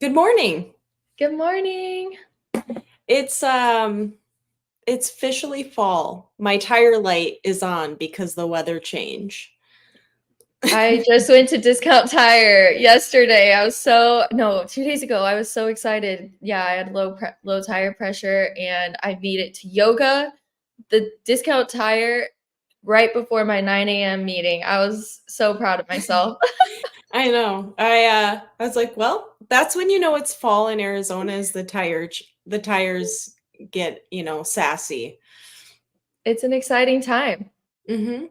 Good morning. Good morning. It's um it's officially fall. My tire light is on because the weather change. I just went to Discount Tire yesterday. No, 2 days ago. I was so excited. Yeah, I had low tire pressure and I made it to yoga, the Discount Tire right before my 9 a.m. meeting. I was so proud of myself. I know. I was like, well, that's when you know it's fall in Arizona is the tires get, sassy. It's an exciting time. Mhm.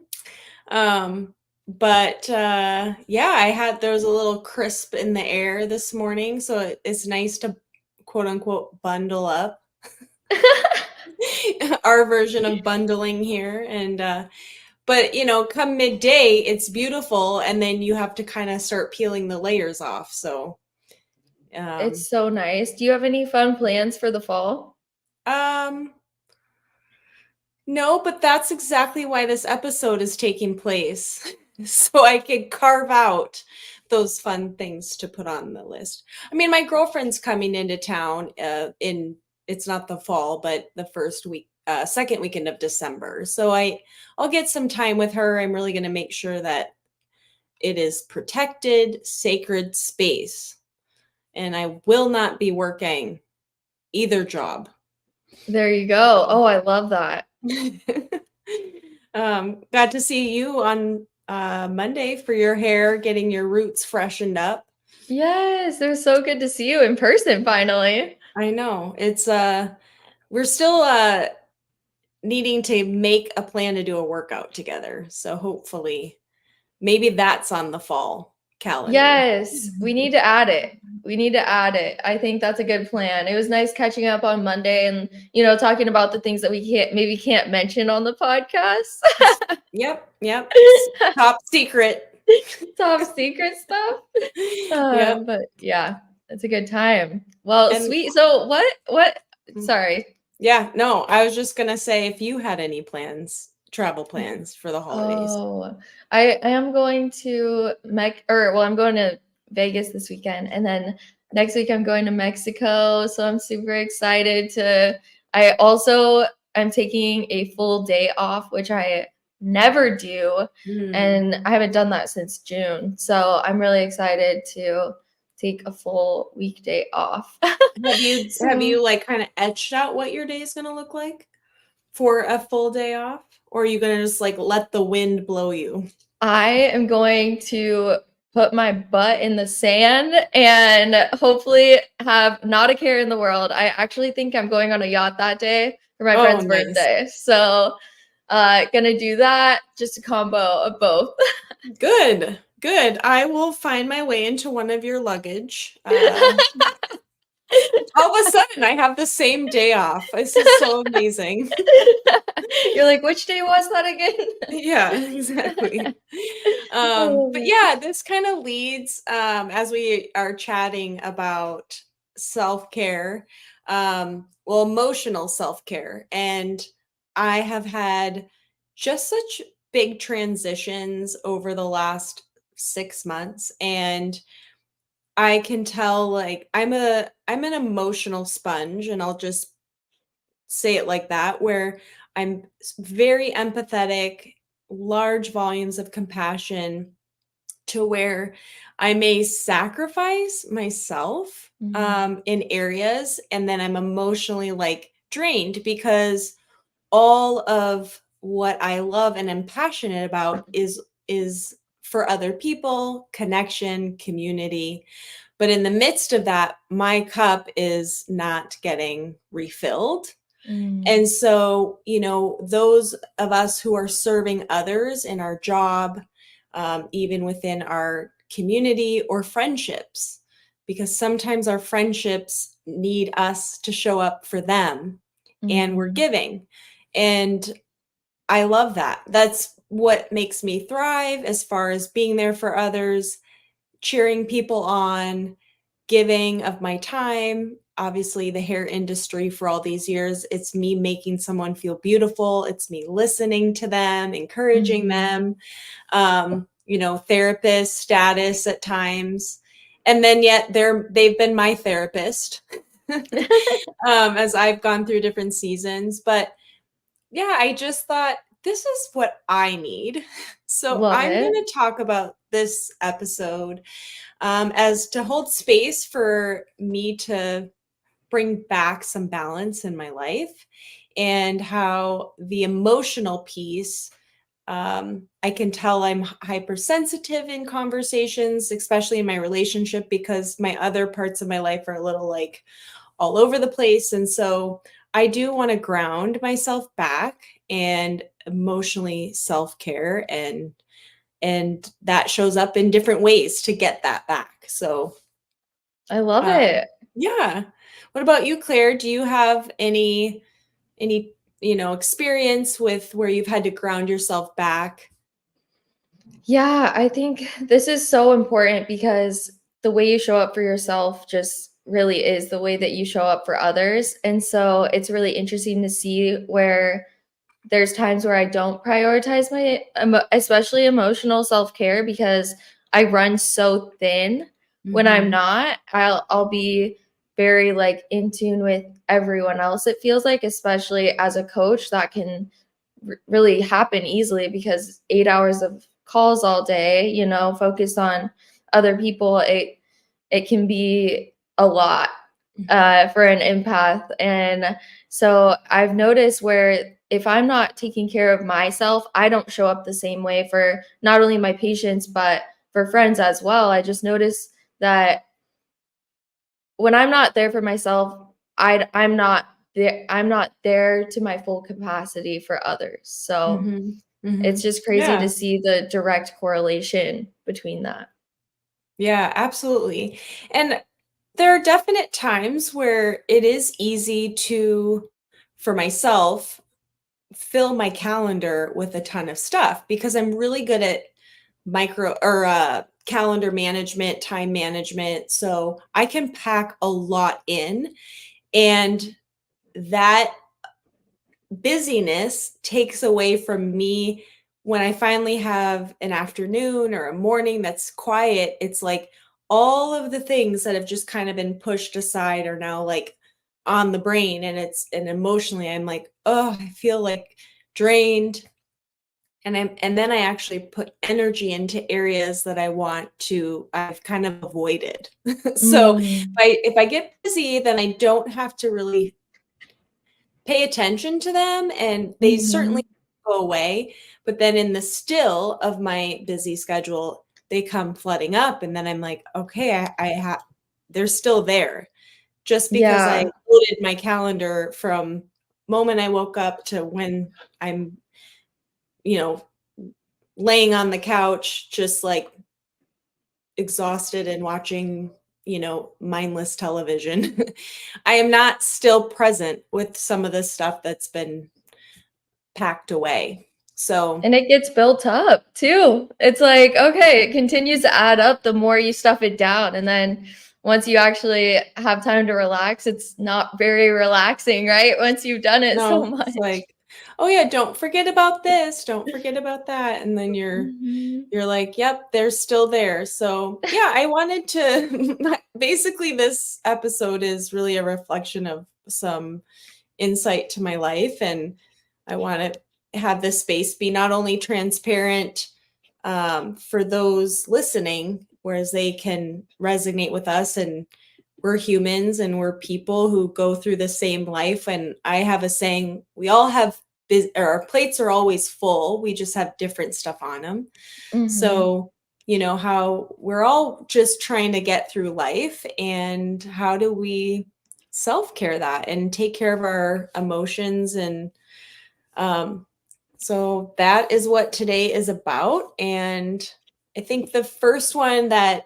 But yeah, there was a little crisp in the air this morning, so it's nice to quote unquote bundle up. Our version of bundling here but come midday it's beautiful and then you have to kind of start peeling the layers off. So It's um so nice. Do you have any fun plans for the fall? um no, but that's exactly why this episode is taking place. So I could carve out those fun things to put on the list. I mean, my girlfriend's coming into town in it's not the fall, but the second weekend of December. So I'll get some time with her. I'm really going to make sure that it is protected, sacred space, and I will not be working either job. There you go. Oh, I love that. Got to see you on Monday for your hair, getting your roots freshened up. Yes, it was so good to see you in person finally. I know we're still needing to make a plan to do a workout together. So hopefully, maybe that's on the fall calendar. Yes, we need to add it. We need to add it. I think that's a good plan. It was nice catching up on Monday and, talking about the things that we can't mention on the podcast. Yep, yep. Top secret. Top secret stuff. Yep. But yeah, it's a good time. Well, And sweet. So sorry. yeah, no, I was just gonna say if you had any travel plans for the holidays. Oh, I am going to I'm going to Vegas this weekend, and then next week I'm going to Mexico. So I'm super excited to. I also am taking a full day off, which I never do, Hmm. and I haven't done that since June. So I'm really excited to take a full weekday off. Have you So like kind of etched out what your day is gonna look like for a full day off? Or are you gonna just like let the wind blow you? I am going to put my butt in the sand and hopefully have not a care in the world. I actually think I'm going on a yacht that day for my Oh, friend's nice. birthday. So, gonna do that, just a combo of both. Good. Good. I will find my way into one of your luggage. All of a sudden, I have the same day off. This is so amazing. You're like, which day was that again? Yeah, exactly. But Oh. yeah, this kind of leads as we are chatting about self-care, well, emotional self-care. And I have had just such big transitions over the last 6 months. And I can tell like I'm an emotional sponge, and I'll just say it like that, where very empathetic, large volumes of compassion, to where I may sacrifice myself Mhm. in areas, and then I'm emotionally like drained because all of what I love and am passionate about is for other people, connection, community. But in the midst of that, my cup is not getting refilled. Mm. And so, those of us who are serving others in our job, even within our community or friendships, because sometimes our friendships need us to show up for them and we're Mhm. giving. And I love that. That's what makes me thrive as far as being there for others, cheering people on, giving of my time. Obviously, the hair industry for all these years, it's me making someone feel beautiful. It's me listening to them, encouraging Mhm. them, therapist status at times. and then yet they've been my therapist as I've gone through different seasons. But yeah, I just thought this is what I need. So Love I'm going it. to talk about this episode as to hold space for me to bring back some balance in my life, and how the emotional piece, I can tell I'm hypersensitive in conversations, especially in my relationship, because my other parts of my life are a little like all over the place. And so I do want to ground myself back and emotionally self-care, and that shows up in different ways to get that back. So I love um it. yeah. What about you, Claire? Do you have any experience with where you've had to ground yourself back? Yeah, I think this is so important because the way you show up for yourself just really is the way that you show up for others. And so it's really interesting to see where there's times where I don't prioritize my especially emotional self-care because I run so thin. When I'm Mhm. not, I'll be very like in tune with everyone else. It feels like, especially as a coach, that can really happen easily because 8 hours of calls all day, focused on other people, it can be a lot Mhm. for an empath. And so I've noticed where if I'm not taking care of myself, I don't show up the same way for not only my patients, but for friends as well. I just notice that when I'm not there for myself, I'm not there to my full capacity for others. So Mhm. it's Mhm. just crazy to Yeah. see the direct correlation between that. Yeah, absolutely. And there are definite times where it is easy to, for myself, fill my calendar with a ton of stuff because I'm really good at micro or calendar management, time management. So I can pack a lot in, and that busyness takes away from me when I finally have an afternoon or a morning that's quiet. It's like all of the things that have just kind of been pushed aside are now like on the brain, and emotionally I'm like, oh, I feel like drained. And then I actually put energy into areas that I've kind of avoided. So Mm, if I get busy, then I don't have to really pay attention to them, and they certainly mhm. go away. But then in the still of my busy schedule, they come flooding up, and then I'm like, okay, I have they're still there. Just because I Yeah. loaded my calendar from moment I woke up to when I'm, you know, laying on the couch, just like exhausted and watching, mindless television. I am not still present with some of the stuff that's been packed away. So, And it gets built up too. It's like, okay, it continues to add up the more you stuff it down. And then once you actually have time to relax, it's not very relaxing, right? Once you've done it so no, much. it's like, "Oh, yeah, don't forget about this, don't forget about that," and then you're Mhm. you're like, "Yep, they're still there." So, yeah, I wanted to basically, this episode is really a reflection of some insight to my life, and I wanna have this space be not only transparent, for those listening, whereas they can resonate with us, and we're humans and we're people who go through the same life. And I have a saying, we all have or our plates are always full, we just have different stuff on them. Mhm. So how we're all just trying to get through life, and how do we self-care that and take care of our emotions. And um, so that is what today is about. And I think the first one that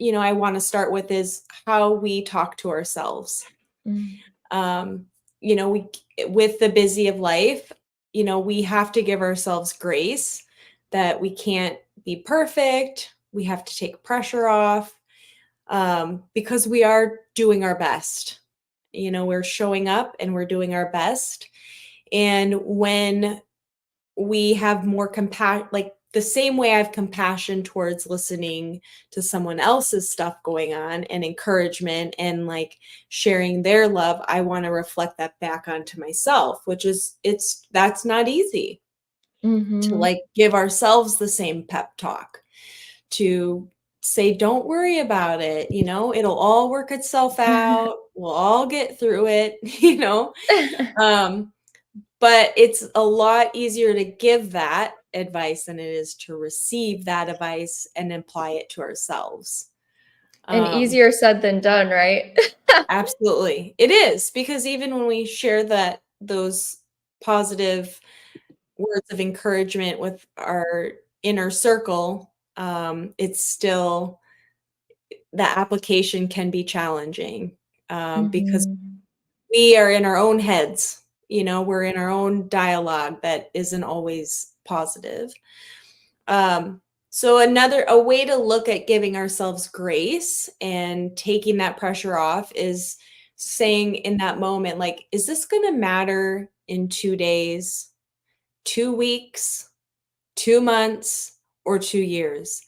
I want to start with is how we talk to ourselves. Mm. Um, we, with the busy of life, we have to give ourselves grace, that we can't be perfect. We have to take pressure off, because we are doing our best. We're showing up and we're doing our best. And when we have more like the same way I have compassion towards listening to someone else's stuff going on and encouragement and like sharing their love, I want to reflect that back onto myself, which is that's not easy to Mhm. like give ourselves the same pep talk, to say, don't worry about it, it'll all work itself out. We'll all get through it, Um, but it's a lot easier to give that advice than it is to receive that advice and apply it to ourselves. And Um, easier said than done, right? Absolutely. It is, because even when we share those positive words of encouragement with our inner circle, it's still, the application can be challenging, because Mhm. we are in our own heads, we're in our own dialogue that isn't always positive. So a way to look at giving ourselves grace and taking that pressure off is saying in that moment, like, is this going to matter in 2 days, 2 weeks, 2 months, or 2 years?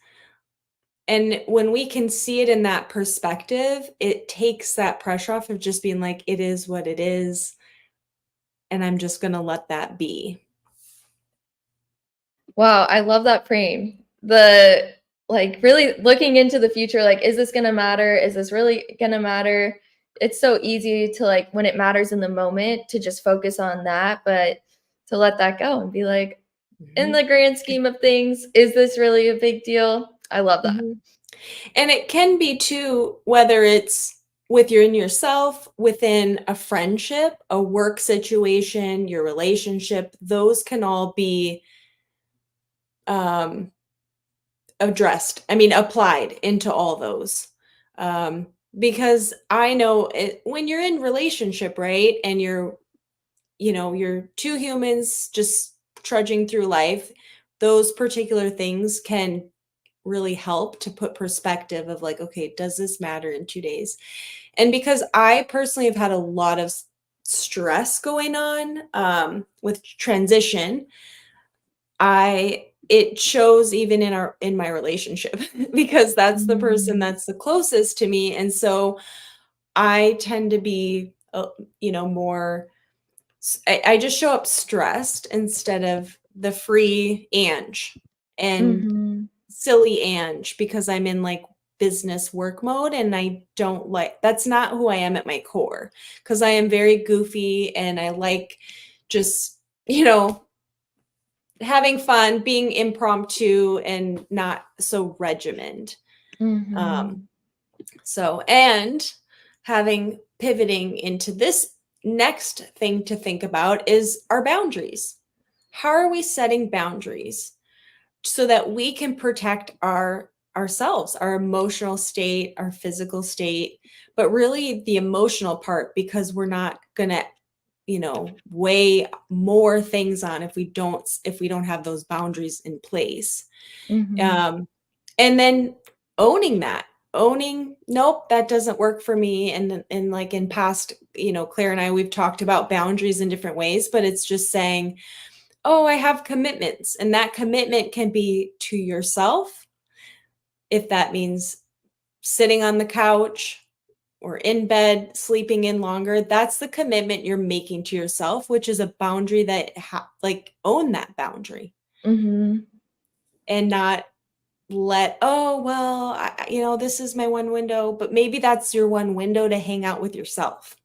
And when we can see it in that perspective, it takes that pressure off of just being like, it is what it is, and I'm just going to let that be. Wow, I love that frame. The like really looking into the future, like, is this gonna matter? Is this really gonna matter? It's so easy to like when it matters in the moment to just focus on that, but to let that go and be like, in Mhm. the grand scheme of things, is this really a big deal? I love that. Mhm. And it can be too, whether it's within yourself, within a friendship, a work situation, your relationship, those can all be um, addressed. I mean, applied into all those. Um, because I know when you're in relationship, right? And you're two humans just trudging through life, those particular things can really help to put perspective of like, okay, does this matter in 2 days? And because I personally have had a lot of stress going on, with transition, it shows even in my relationship, because that's the person Mm. that's the closest to me, and so I tend to be, more. I just show up stressed instead of the free Ange and Mhm. silly Ange, because I'm in like business work mode, and I don't like, that's not who I am at my core, because I am very goofy and I like just, having fun, being impromptu and not so regimented. Um, Mhm. and having pivoting into this next thing to think about is our boundaries. How are we setting boundaries so that we can protect ourselves, our emotional state, our physical state, but really the emotional part, because we're not going to, weigh more things on if we don't have those boundaries in place. Mhm. um, and then owning that, owning, nope, that doesn't work for me. And like in past, Claire and I, we've talked about boundaries in different ways, but it's just saying, oh, I have commitments, and that commitment can be to yourself, if that means sitting on the couch or in bed sleeping in longer. That's the commitment you're making to yourself, which is a boundary that like, own that boundary, Mhm. and not let, oh, well, this is my one window, but maybe that's your one window to hang out with yourself.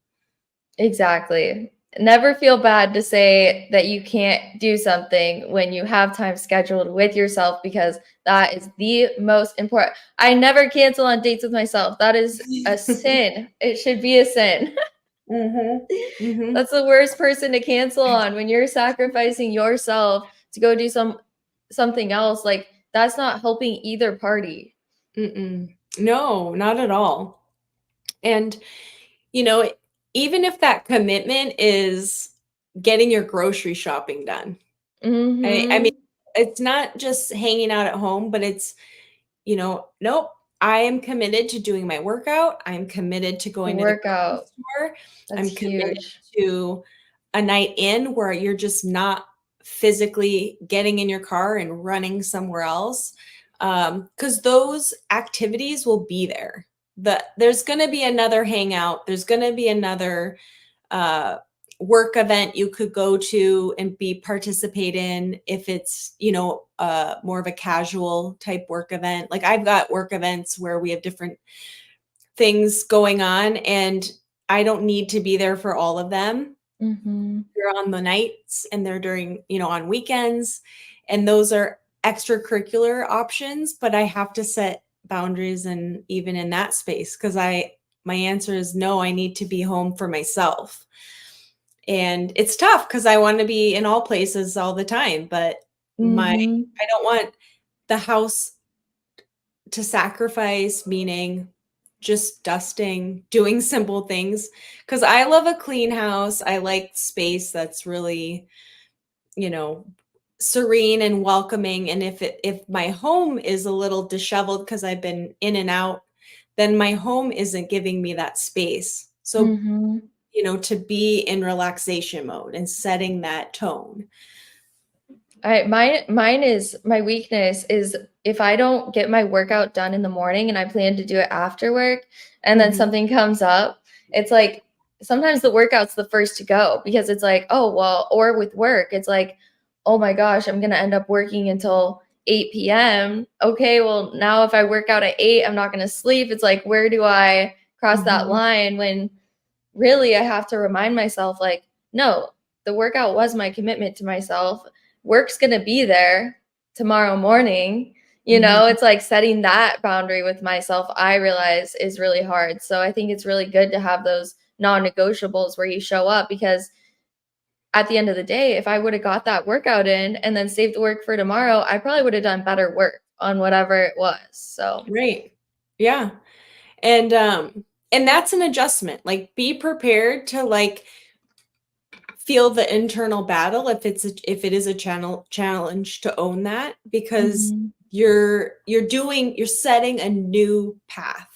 Exactly. Never feel bad to say that you can't do something when you have time scheduled with yourself because that is the most important. I never cancel on dates with myself. That is a sin. It should be a sin. Mhm. Mhm. That's the worst person to cancel on when you're sacrificing yourself to go do something else. Like that's not helping either party. Mm-mm. No, not at all. And, you know, even if that commitment is getting your grocery shopping done, I mean, Mhm. it's not just hanging out at home, but it's, nope, I am committed to doing my workout. I'm committed to The going to the grocery workout. store. That's I'm committed huge. to a night in where you're just not physically getting in your car and running somewhere else, because those activities will be there. There's going to be another hangout. There's going to be another uh, work event you could go to and participate in if it's, more of a casual type work event. Like I've got work events where we have different things going on, and I don't need to be there for all of them. Mm-hmm. They're on the nights and they're during, on weekends, and those are extracurricular options, but I have to set boundaries, and even in that space, because my answer is no, I need to be home for myself. And it's tough because I want to be in all places all the time, but Mm-hmm. I don't want the house to sacrifice, meaning just dusting, doing simple things. Because I love a clean house. I like space that's really, you know, serene and welcoming. And if my home is a little disheveled because I've been in and out, then my home isn't giving me that space. So, Mm-hmm. to be in relaxation mode and setting that tone. Mine is my weakness is if I don't get my workout done in the morning and I plan to do it after work and then Mhm. something comes up, it's like sometimes the workout's the first to go because it's like, oh, well, or with work, it's like, oh my gosh, I'm going to end up working until 8 p.m. Okay, well, now if I work out at 8, I'm not going to sleep. It's like, where do I cross that Mhm. line when really I have to remind myself, like, no, the workout was my commitment to myself. Work's going to be there tomorrow morning. Mhm. It's like setting that boundary with myself, I realize is really hard. So I think it's really good to have those non-negotiables where you show up because at the end of the day, if I would have got that workout in and then saved the work for tomorrow, I probably would have done better work on whatever it was. So, Right. Yeah. And that's an adjustment. Like be prepared to like feel the internal battle if it is a challenge to own that, because mhm, you're setting a new path.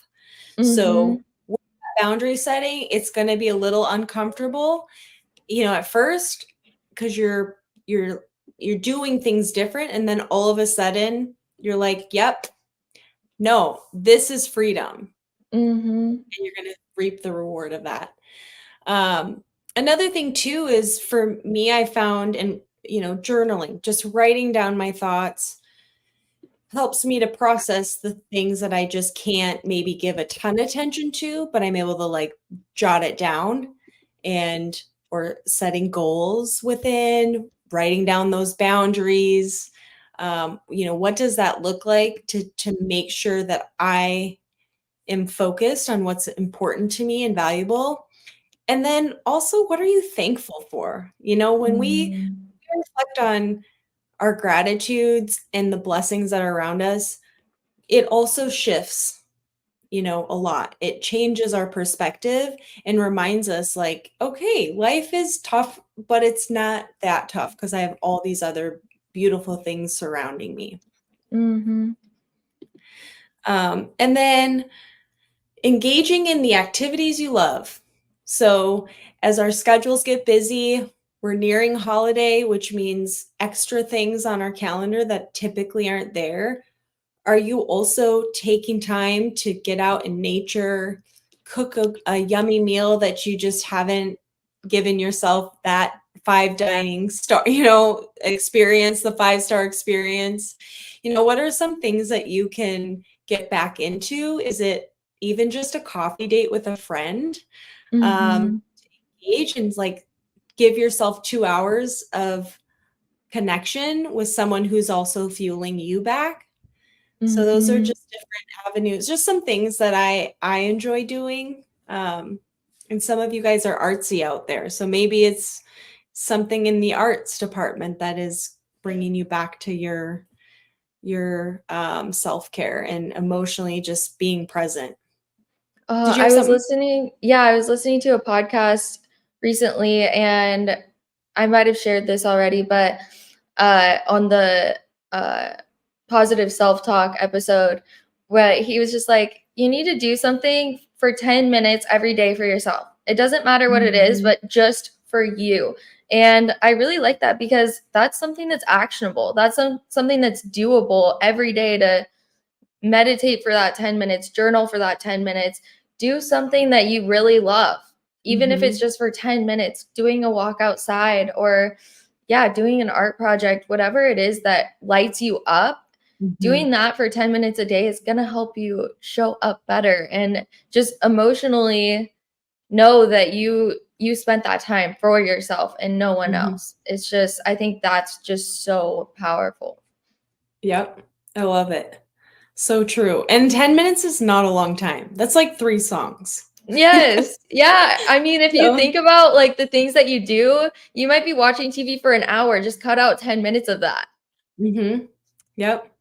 mhm, So with that boundary setting, it's going to be a little uncomfortable, at first, because you're doing things different, and then all of a sudden you're like, yep, no, this is freedom, mhm, and you're going to reap the reward of that. Um, Another thing too is for me, I found, and journaling, just writing down my thoughts helps me to process the things that I just can't maybe give a ton of attention to, but I'm able to like jot it down, and or setting goals within, writing down those boundaries. What does that look like to make sure that I am focused on what's important to me and valuable? And then also, what are you thankful for? When we mhm. reflect on our gratitudes and the blessings that are around us, it also shifts, a lot. It changes our perspective and reminds us, like, okay, life is tough, but it's not that tough because I have all these other beautiful things surrounding me. Mhm. And then engaging in the activities you love. So, as our schedules get busy, we're nearing holiday, which means extra things on our calendar that typically aren't there. Are you also taking time to get out in nature, cook a yummy meal that you just haven't given yourself that five dining star, experience, the five-star experience? What are some things that you can get back into? Is it even just a coffee date with a friend? Mhm. Engage and like give yourself 2 hours of connection with someone who's also fueling you back. So those are Mhm. just different avenues, just some things that I enjoy doing. And some of you guys are artsy out there, so maybe it's something in the arts department that is bringing you back to your self-care and emotionally just being present. Did you I have was something? listening yeah, I was listening to a podcast recently, and I might have shared this already, but, on the, uh, positive self-talk episode, where he was just like, "You need to do something for 10 minutes every day for yourself. It doesn't matter what it is, Mhm. but just for you. And I really like that because that's something that's actionable. That's something that's doable every day to meditate for that 10 minutes, journal for that 10 minutes, do something that you really love. Even if it's just for 10 minutes, doing a walk outside or doing an art project, whatever it is that lights you up, doing that for 10 minutes a day is going to help you show up better and just emotionally know that you spent that time for yourself and no one else. It's just, I think that's just so powerful. Yep. I love it. So true. And 10 minutes is not a long time. That's like 3 songs. Yes. Yeah. I mean, if you So think about like the things that you do, you might be watching TV for an hour. Just cut out 10 minutes of that. Yep.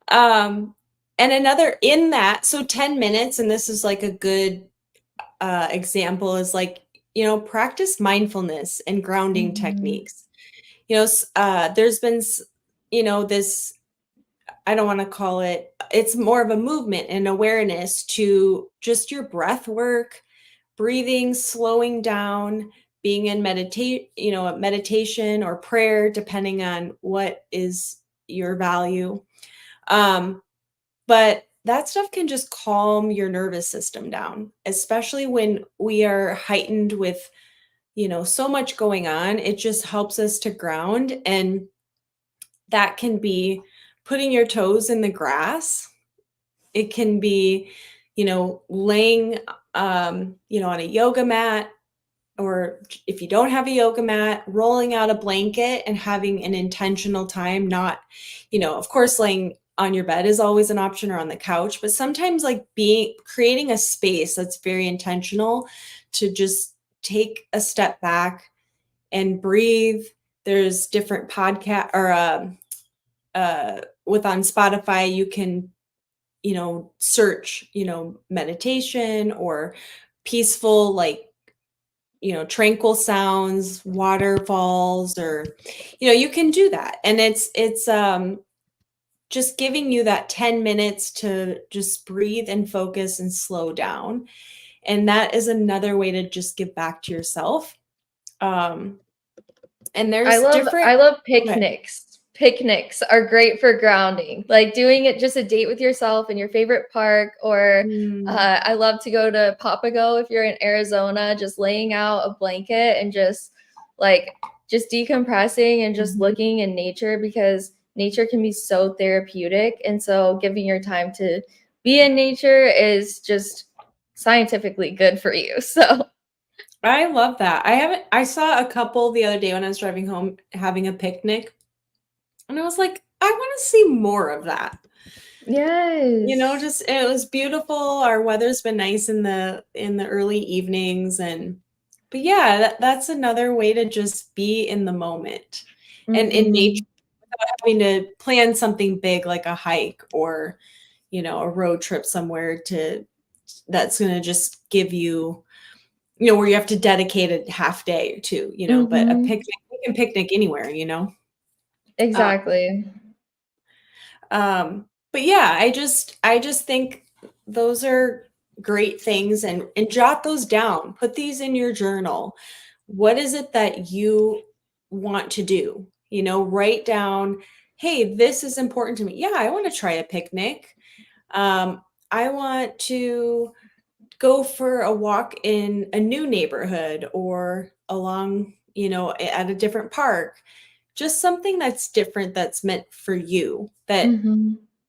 And another in that, so 10 minutes, and this is like a good example, is like, practice mindfulness and grounding techniques. There's been, this, I don't want to call it, it's more of a movement and awareness to just your breath work, breathing, slowing down, being in meditation or prayer, depending on what is your value. But that stuff can just calm your nervous system down, especially when we are heightened with, so much going on. It just helps us to ground. And that can be putting your toes in the grass. It can be, laying, on a yoga mat, or if you don't have a yoga mat, rolling out a blanket and having an intentional time, not, of course, laying on your bed is always an option, or on the couch, but sometimes like creating a space that's very intentional to just take a step back and breathe. There's different podcast or with on Spotify, you can, search, meditation or peaceful, like, tranquil sounds, waterfalls, or, you can do that. And it's just giving you that 10 minutes to just breathe and focus and slow down. And that is another way to just give back to yourself. And there's I love picnics. Picnics are great for grounding. Like doing it just a date with yourself in your favorite park, or I love to go to Papago if you're in Arizona, just laying out a blanket and just decompressing and just looking in nature, because nature can be so therapeutic. And so giving your time to be in nature is just scientifically good for you. So I love that. I saw a couple the other day when I was driving home having a picnic, and I was like, I want to see more of that. yes. Just it was beautiful. Our weather's been nice in the early evenings, but yeah, that's another way to just be in the moment and in nature without having to plan something big like a hike or, a road trip somewhere that's going to just give you, where you have to dedicate a half day or two, but a picnic, you can picnic anywhere, Exactly. But yeah, I just think those are great things, and jot those down. Put these in your journal. What is it that you want to do? Write down, hey, this is important to me. Yeah, I want to try a picnic. I want to go for a walk in a new neighborhood or along, at a different park. Just something that's different, that's meant for you, that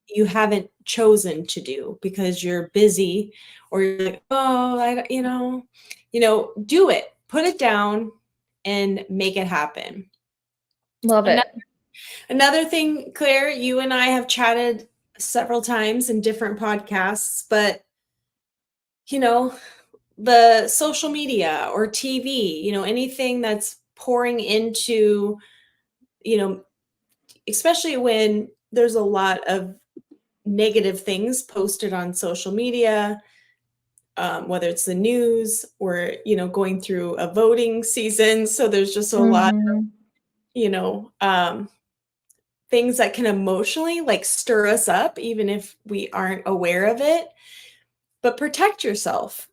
you haven't chosen to do because you're busy, or you're like, oh, do it, put it down and make it happen. Love it. Another thing, Claire, you and I have chatted several times in different podcasts, but the social media or TV, anything that's pouring into, especially when there's a lot of negative things posted on social media, whether it's the news or, going through a voting season. So there's just a lot of, things that can emotionally like stir us up, even if we aren't aware of it. But protect yourself,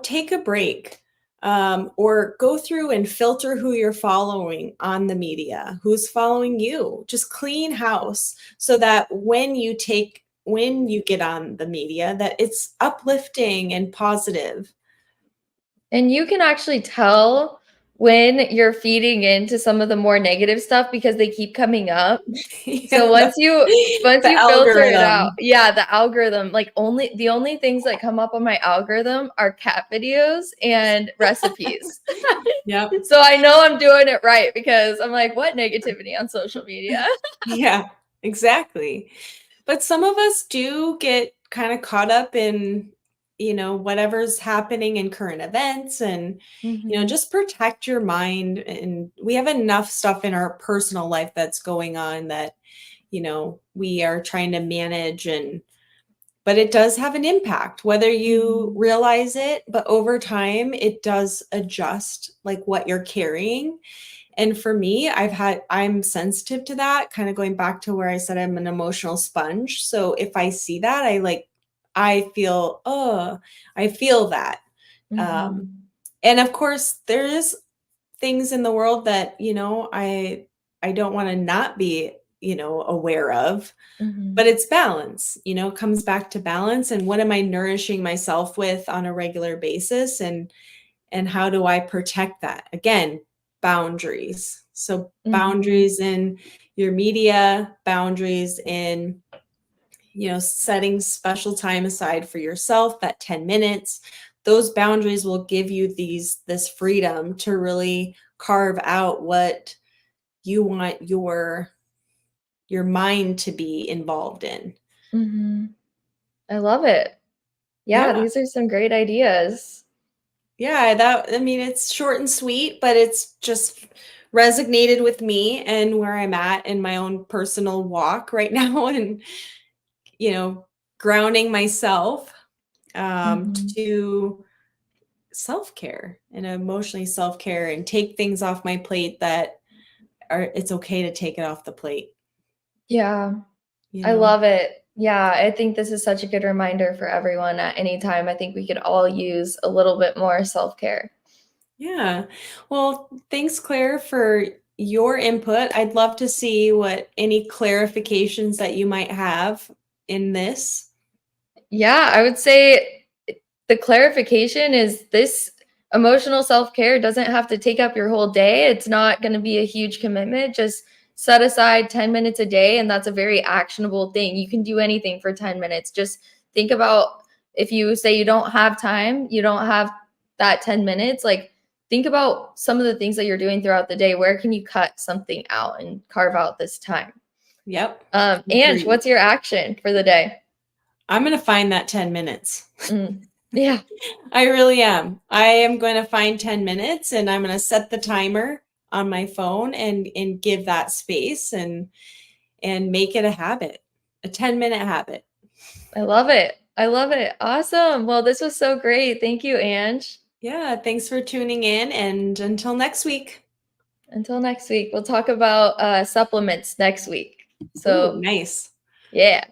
take a break. or go through and filter who you're following on the media, who's following you. Just clean house so that when you get on the media, that it's uplifting and positive. And you can actually tell when you're feeding into some of the more negative stuff because they keep coming up. So once you The filter it out, algorithm. yeah, the algorithm, like the only things that come up on my algorithm are cat videos and recipes. Yep. So I know I'm doing it right because I'm like, what negativity on social media? Yeah, exactly. But some of us do get kind of caught up in, whatever's happening in current events, and, Mhm. just protect your mind. And we have enough stuff in our personal life that's going on that, we are trying to manage, but it does have an impact whether you Mhm. realize it, but over time it does adjust like what you're carrying. And for me, I'm sensitive to that, kind of going back to where I said I'm an emotional sponge. So if I see that, I feel, oh, I feel that. Um, Mhm. and of course, there is things in the world that, I don't want to not be, aware of, but Mhm. it's balance, it comes back to balance. And what am I nourishing myself with on a regular basis? And how do I protect that? Again, boundaries. So Mhm. boundaries in your media, boundaries in, setting special time aside for yourself, that 10 minutes. Those boundaries will give you this freedom to really carve out what you want your mind to be involved in. Mhm. I love it. Yeah, Yeah. these are some great ideas. Yeah, I mean, it's short and sweet, but it's just resonated with me and where I'm at in my own personal walk right now, and, you know, grounding myself Mhm. to self-care and emotionally self-care, and take things off my plate that are it's okay to take it off the plate, Yeah, you I know? love it. Yeah, I think this is such a good reminder for everyone at any time. I think we could all use a little bit more self-care. Yeah. Well, thanks, Claire, for your input. I'd love to see what any clarifications that you might have in this. Yeah, I would say the clarification is this emotional self-care doesn't have to take up your whole day. It's not going to be a huge commitment. Just set aside 10 minutes a day, and that's a very actionable thing. You can do anything for 10 minutes. Just think about if you say you don't have time, you don't have that 10 minutes, like think about some of the things that you're doing throughout the day. Where can you cut something out and carve out this time? Yep. Ange, Agreed. what's your action for the day? I'm going to find that 10 minutes. Mm. Yeah. I really am. I am going to find 10 minutes, and I'm going to set the timer on my phone and give that space, and make it a habit, a 10-minute habit. I love it. I love it. Awesome. Well, this was so great. Thank you, Ange. Yeah, thanks for tuning in, and until next week. Until next week, we'll talk about supplements next week. Ooh, So, nice. yeah.